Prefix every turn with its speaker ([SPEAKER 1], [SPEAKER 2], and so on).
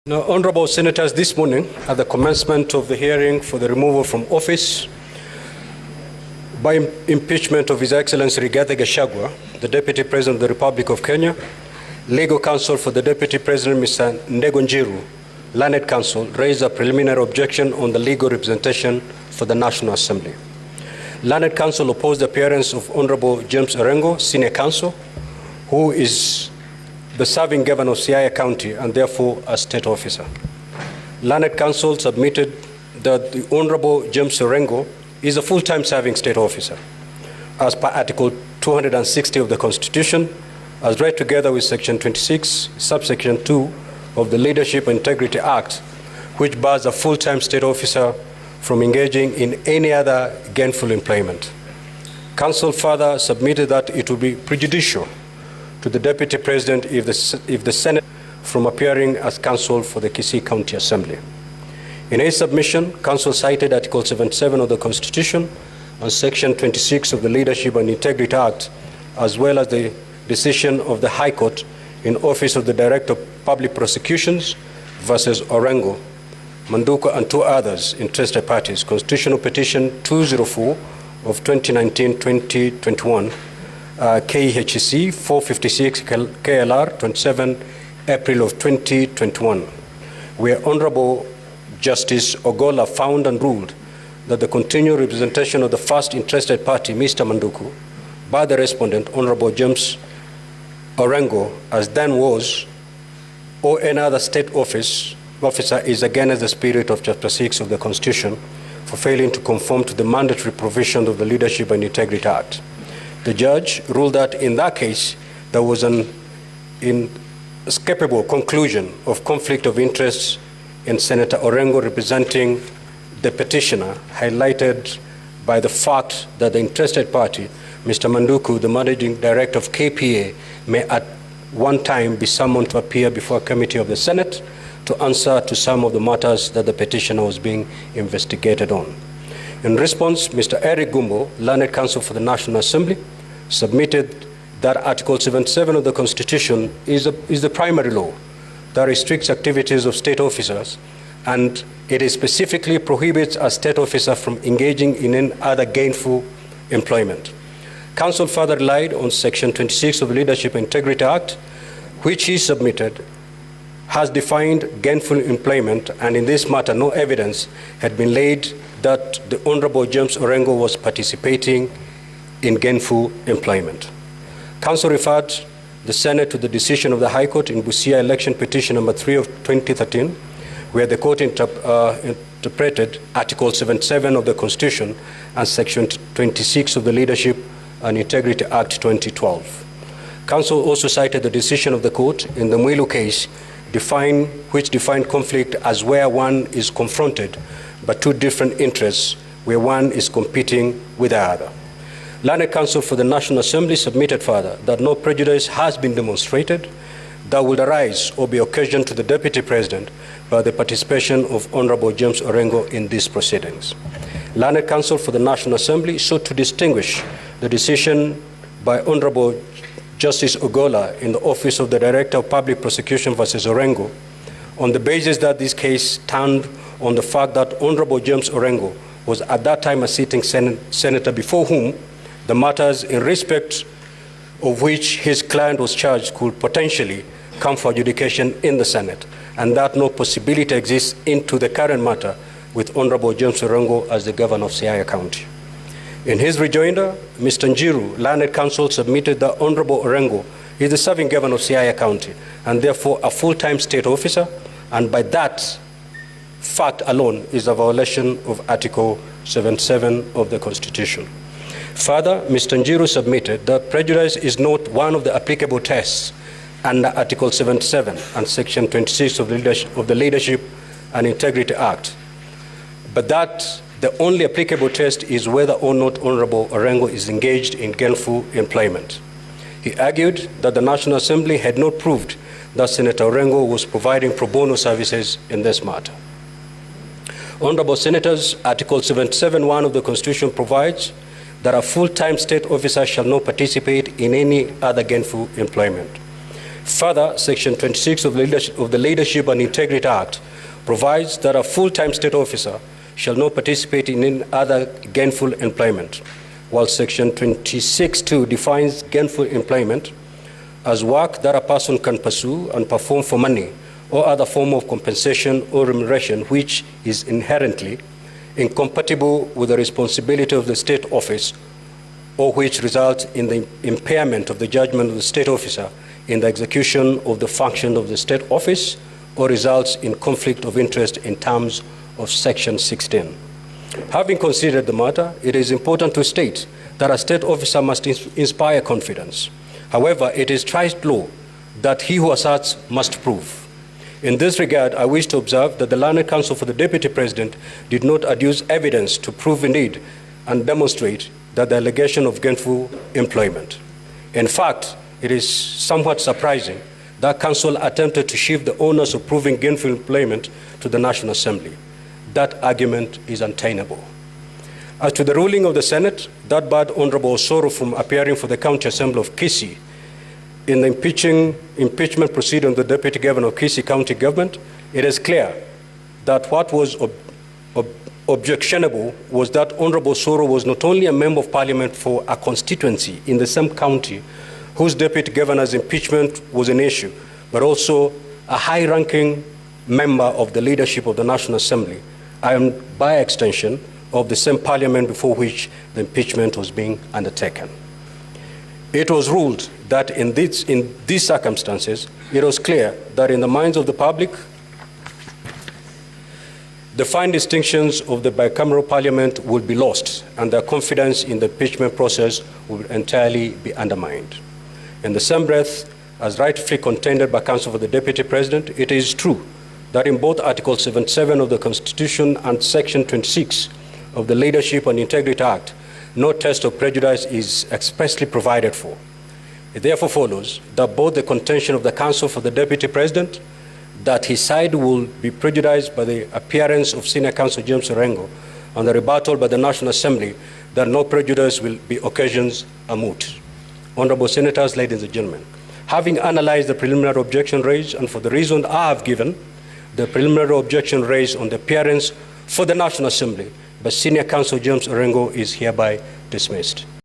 [SPEAKER 1] Now, Honorable Senators, this morning, at the commencement of the hearing for the removal from office by impeachment of His Excellency Rigathi Gachagua, the Deputy President of the Republic of Kenya, Legal Counsel for the Deputy President, Mr. Ndego Njiru, Learned Counsel, raised a preliminary objection on the legal representation for the National Assembly. Learned Counsel opposed the appearance of Honorable James Orengo, Senior Counsel, who is the serving governor of Siaya County and therefore a state officer. Learned Counsel submitted that the Honorable James Orengo is a full-time serving state officer, as per Article 260 of the Constitution, as read together with Section 26, subsection 2 of the Leadership and Integrity Act, which bars a full-time state officer from engaging in any other gainful employment. Counsel further submitted that it would be prejudicial to the Deputy President if the Senate from appearing as counsel for the Kisii County Assembly. In his submission, counsel cited Article 77 of the Constitution and Section 26 of the Leadership and Integrity Act, as well as the decision of the High Court in Office of the Director of Public Prosecutions versus Orengo, Manduka, and two others interested parties, Constitutional Petition 204 of 2019-2021, KHC 456 KLR 27 April of 2021, where Honorable Justice Ogola found and ruled that the continued representation of the first interested party, Mr. Manduku, by the respondent, Honorable James Orengo, as then was, or any other state officer is against the spirit of Chapter 6 of the Constitution for failing to conform to the mandatory provisions of the Leadership and Integrity Act. The judge ruled that in that case, there was an inescapable conclusion of conflict of interest in Senator Orengo representing the petitioner, highlighted by the fact that the interested party, Mr. Manduku, the managing director of KPA, may at one time be summoned to appear before a committee of the Senate to answer to some of the matters that the petitioner was being investigated on. In response, Mr. Eric Gumbo, Learned Counsel for the National Assembly, submitted that Article 77 of the Constitution is the primary law that restricts activities of state officers, and it specifically prohibits a state officer from engaging in any other gainful employment. Counsel further relied on Section 26 of the Leadership and Integrity Act, which he submitted has defined gainful employment, and in this matter no evidence had been laid that the Honorable James Orengo was participating in gainful employment. Counsel referred the Senate to the decision of the High Court in Busia Election Petition number 3 of 2013, where the court interpreted Article 77 of the Constitution and Section 26 of the Leadership and Integrity Act 2012. Counsel also cited the decision of the court in the Mwilu case, which defined conflict as where one is confronted by two different interests, where one is competing with the other. Learned Counsel for the National Assembly submitted further that no prejudice has been demonstrated that would arise or be occasioned to the Deputy President by the participation of Honorable James Orengo in these proceedings. Learned Counsel for the National Assembly sought to distinguish the decision by Honorable Justice Ogola in the Office of the Director of Public Prosecution versus Orengo on the basis that this case turned on the fact that Honorable James Orengo was at that time a sitting senator before whom the matters in respect of which his client was charged could potentially come for adjudication in the Senate, and that no possibility exists into the current matter with Honorable James Orengo as the governor of Siaya County. In his rejoinder, Mr. Njiru, Learned Counsel, submitted that Honorable Orengo is the serving governor of Siaya County and therefore a full-time state officer, and by that fact alone is a violation of Article 77 of the Constitution. Further, Mr. Njiru submitted that prejudice is not one of the applicable tests under Article 77 and Section 26 of the Leadership and Integrity Act, but that the only applicable test is whether or not Honorable Orengo is engaged in gainful employment. He argued that the National Assembly had not proved that Senator Orengo was providing pro bono services in this matter. Honorable Senators, Article 77(1) of the Constitution provides that a full-time state officer shall not participate in any other gainful employment. Further, Section 26 of the Leadership and Integrity Act provides that a full-time state officer shall not participate in any other gainful employment, while Section 26(2) defines gainful employment as work that a person can pursue and perform for money or other form of compensation or remuneration which is inherently incompatible with the responsibility of the state office, or which results in the impairment of the judgment of the state officer in the execution of the function of the state office, or results in conflict of interest in terms of Section 16. Having considered the matter, it is important to state that a state officer must inspire confidence. However, it is trite law that he who asserts must prove. In this regard, I wish to observe that the learned counsel for the Deputy President did not adduce evidence to prove indeed and demonstrate that the allegation of gainful employment. In fact, it is somewhat surprising that counsel attempted to shift the onus of proving gainful employment to the National Assembly. That argument is untenable. As to the ruling of the Senate that barred Honorable Osoro from appearing for the County Assembly of Kisii in the impeachment proceeding of the Deputy Governor of Kisii County Government, it is clear that what was objectionable was that Honorable Osoro was not only a member of Parliament for a constituency in the same county whose Deputy Governor's impeachment was an issue, but also a high-ranking member of the leadership of the National Assembly, and by extension of the same Parliament before which the impeachment was being undertaken. It was ruled that in these circumstances, it was clear that in the minds of the public, the fine distinctions of the bicameral Parliament would be lost, and their confidence in the impeachment process would entirely be undermined. In the same breath, as rightfully contended by counsel for the Deputy President, it is true that in both Article 77 of the Constitution and Section 26 of the Leadership and Integrity Act, no test of prejudice is expressly provided for. It therefore follows that both the contention of the counsel for the Deputy President that his side will be prejudiced by the appearance of Senior Counsel James Orengo and the rebuttal by the National Assembly that no prejudice will be occasions are moot. Honorable Senators, ladies and gentlemen, having analyzed the preliminary objection raised and for the reason I have given, the preliminary objection raised on the appearance for the National Assembly by Senior Counsel James Orengo is hereby dismissed.